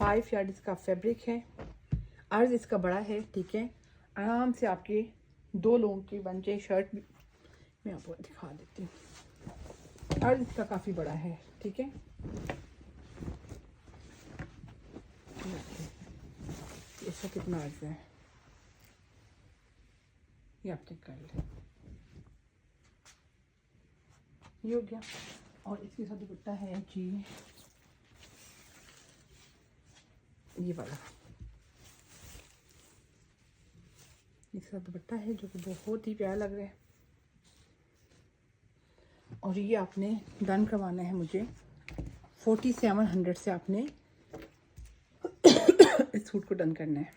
5 yard इसका fabric है। अर्ज इसका बड़ा है, ठीक है। आराम से आपके 2 लोगों की बन जाए शर्ट। मैं आपको दिखा देती हूँ, अर्ज इसका काफ़ी बड़ा है, ठीक है। इसका कितना अर्ज है ये आप चेक कर लें, ये हो गया। और इसके साथ दुपट्टा है जी ये वाला, इसके साथ दुपट्टा है जो कि बहुत ही प्यारा लग रहा है। और ये आपने डन करवाना है मुझे 4700 से, आपने इस सूट को डन करना है।